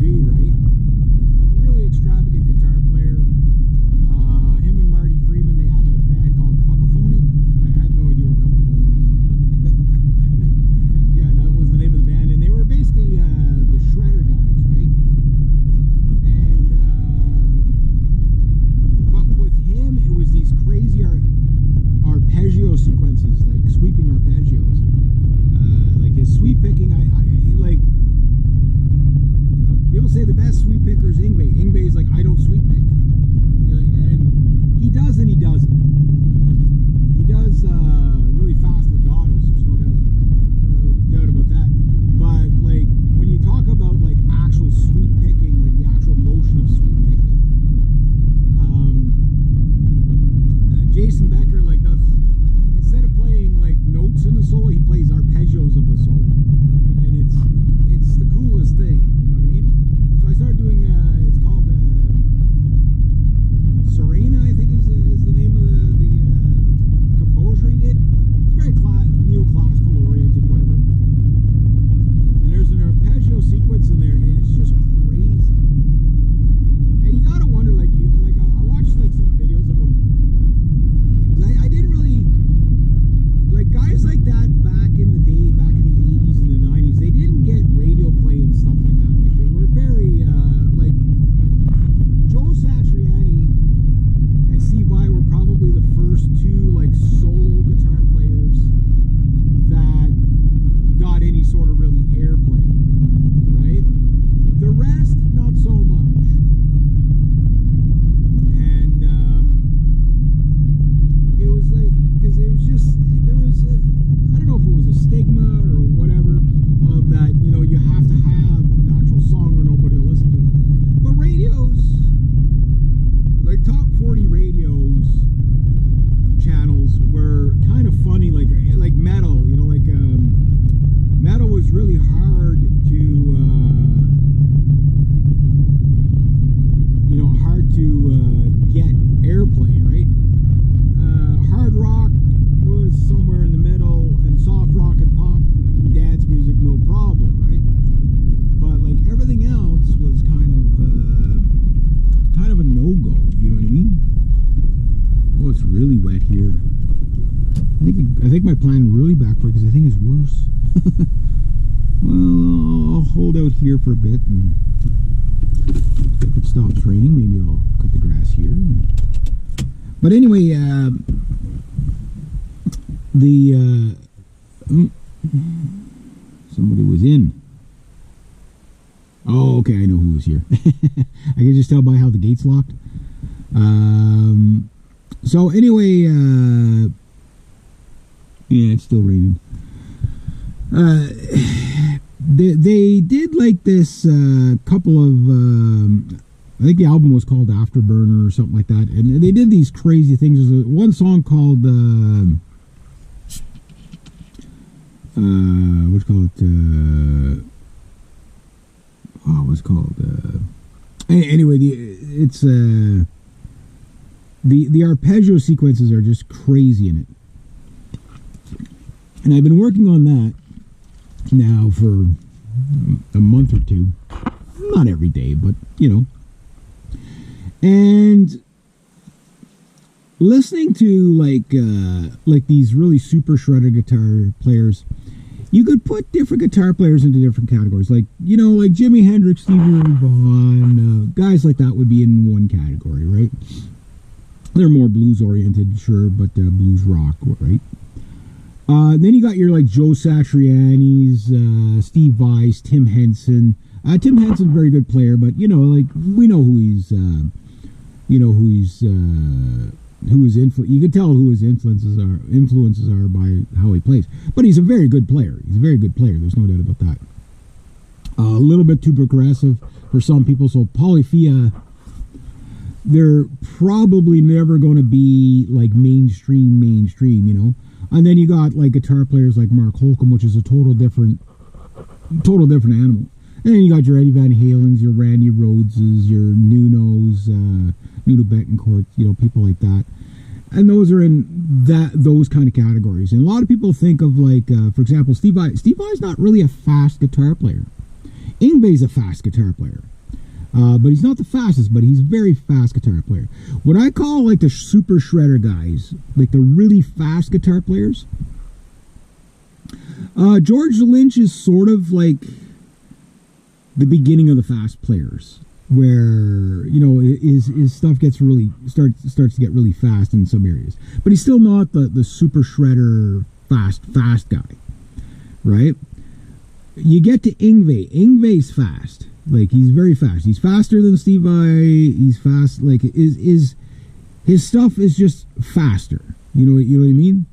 too, right? Really extravagant guitar player. Him and Marty Freeman, they had a band called Cacophony. I have no idea what Cacophony means, but yeah, that was the name of the band, and they were basically the Shredder guys, right? And but with him, it was these crazy arpeggio sequences, like sweeping arpeggios. Like his sweep picking, I like. People say the best sweep picker is Yngwie. Yngwie is like, I don't sweep pick. And he does and he doesn't. He does really fast legatos, there's no doubt about that. But like, when you talk about like actual sweep picking, like the actual motion of sweep picking, Jason Becker like does, instead of playing like notes in the solo, he plays arpeggios of the solo. And it's the coolest thing, you know what I mean? So I started doing, it's called Serena, I think is the name of the composer he did. It's very neoclassical oriented, whatever. And there's an arpeggio sequence in there, and it's just crazy. And you gotta wonder, like, I watched like some videos of him. I didn't really, like, guys like that back in the day, back in the 80s and the 90s, they didn't get radio play and stuff like that. Like, they were very, like, Joe Satriani and Steve Vai were probably the first two, like, solo guitar players that got any sort of really airplay, right? The rest, not so much. And, it was like, because it was just, there was I don't know if it was a stigma or whatever of that, you know, you have to have an actual song or nobody will listen to it. But radios, like top 40 radios channels were kind of funny, like metal, you know, like metal was really hard to get airplay, right? Hard rock was somewhere in the middle, and soft rock and pop dance music, no problem, right? But like everything else was kind of a no-go, you know what I mean? Oh, it's really wet here. I think my plan really backfired because I think it's worse. Well, I'll hold out here for a bit, and if it stops raining, maybe I'll cut the grass here. But anyway, somebody was in. Oh, okay, I know who was here. I can just tell by how the gate's locked. So anyway, yeah, it's still raining. They did like this couple of I think the album was called Afterburner or something like that, and they did these crazy things. There's one song called what's it called? Anyway, it's the arpeggio sequences are just crazy in it, and I've been working on that now for a month or two. Not every day, but you know. And listening to like these really super shredded guitar players, you could put different guitar players into different categories. Like, you know, like Jimi Hendrix, Stevie Ray Vaughan, guys like that would be in one category, right? They're more blues oriented, sure, but blues rock, right? Then you got your like Joe Satriani's, Steve Vai, Tim Henson. Tim Henson's a very good player, but you know, like we know who he's. You know who his you can tell who his influences are by how he plays. But he's a very good player. He's a very good player. There's no doubt about that. A little bit too progressive for some people. So Polyphia, they're probably never going to be like mainstream, you know. And then you got like guitar players like Mark Holcomb, which is a total different animal. And then you got your Eddie Van Halens, your Randy Rhodeses, your Nunos, Nuno Betancourt, you know, people like that. And those are in those kind of categories. And a lot of people think of like, for example, Steve Vai. Steve Vai's not really a fast guitar player. Yngwie's a fast guitar player. But he's not the fastest, but he's a very fast guitar player. What I call like the super shredder guys, like the really fast guitar players, George Lynch is sort of like the beginning of the fast players, where his stuff gets really starts to get really fast in some areas, but he's still not the super shredder fast guy, right? You get to Yngwie. Yngwie's fast. Like, he's very fast. He's faster than Steve Vai. He's fast. Like, his stuff is just faster. You know what I mean?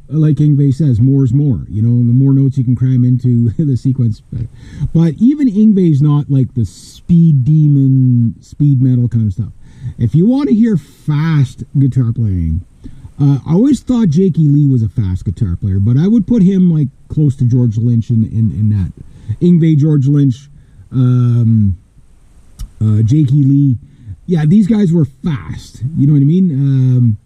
Like Yngwie says, more is more. The more notes you can cram into the sequence, better. But even Yngwie's not like the speed demon, speed metal kind of stuff. If you want to hear fast guitar playing, I always thought Jakey Lee was a fast guitar player, but I would put him like close to George Lynch in that. Yngwie, George Lynch, Jakey Lee. Yeah, these guys were fast. You know what I mean?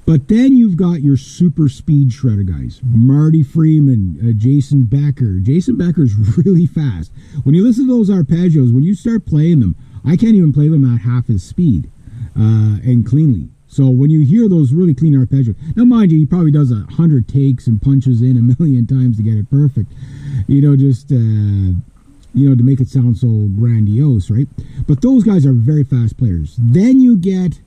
But then you've got your super speed shredder guys. Marty Freeman, Jason Becker. Jason Becker's really fast. When you listen to those arpeggios, when you start playing them, I can't even play them at half his speed and cleanly. So when you hear those really clean arpeggios, now mind you, he probably does 100 takes and punches in 1,000,000 times to get it perfect. To make it sound so grandiose, right? But those guys are very fast players. Then you get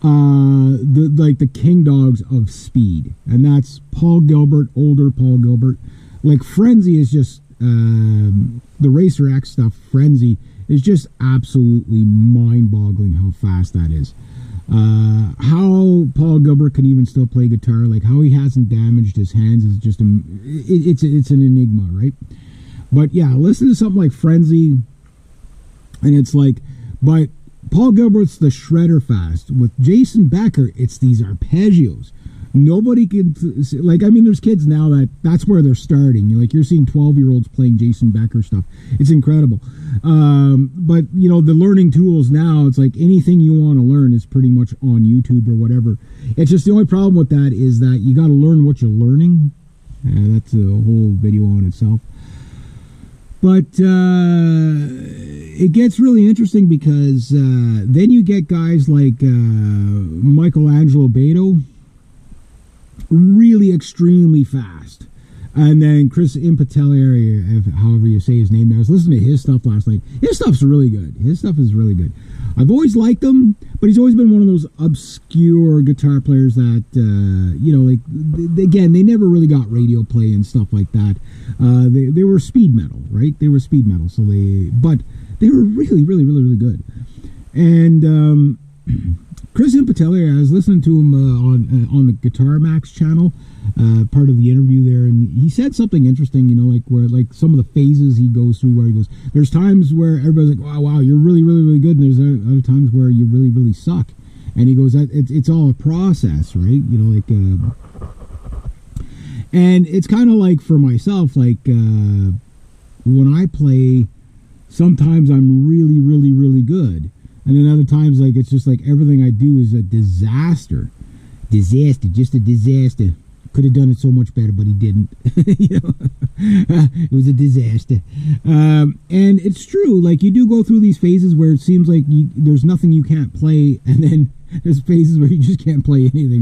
the king dogs of speed, and that's Paul Gilbert, older Paul Gilbert. Like, Frenzy is just the Racer X stuff. Frenzy is just absolutely mind-boggling how fast that is. How Paul Gilbert can even still play guitar, like how he hasn't damaged his hands, is just it's an enigma, right? But yeah, listen to something like Frenzy, and it's like, but Paul Gilbert's the shredder fast. With Jason Becker, it's these arpeggios. Nobody can, there's kids now that's where they're starting. You're seeing 12-year-olds playing Jason Becker stuff. It's incredible. But the learning tools now, it's like anything you want to learn is pretty much on YouTube or whatever. It's just the only problem with that is that you got to learn what you're learning. That's a whole video on itself. But it gets really interesting because then you get guys like Michelangelo Beto, really extremely fast. And then Chris Impatelli, however you say his name. I was listening to his stuff last night. His stuff's really good. His stuff is really good. I've always liked him, but he's always been one of those obscure guitar players that, again, they never really got radio play and stuff like that. They were speed metal, right? They were speed metal, but they were really, really, really, really good. And Chris Impatelli, I was listening to him on the Guitar Max channel, part of the interview there, and he said something interesting, where some of the phases he goes through, where he goes, there's times where everybody's like, wow, you're really, really, really good, and there's other times where you really, really suck. And he goes, it's all a process, right? And it's kind of like for myself, when I play, sometimes I'm really, really, really good. And then other times, it's just like everything I do is a disaster. Just a disaster. Could have done it so much better, but he didn't. It was a disaster. And it's true. You do go through these phases where it seems like there's nothing you can't play, and then there's phases where you just can't play anything.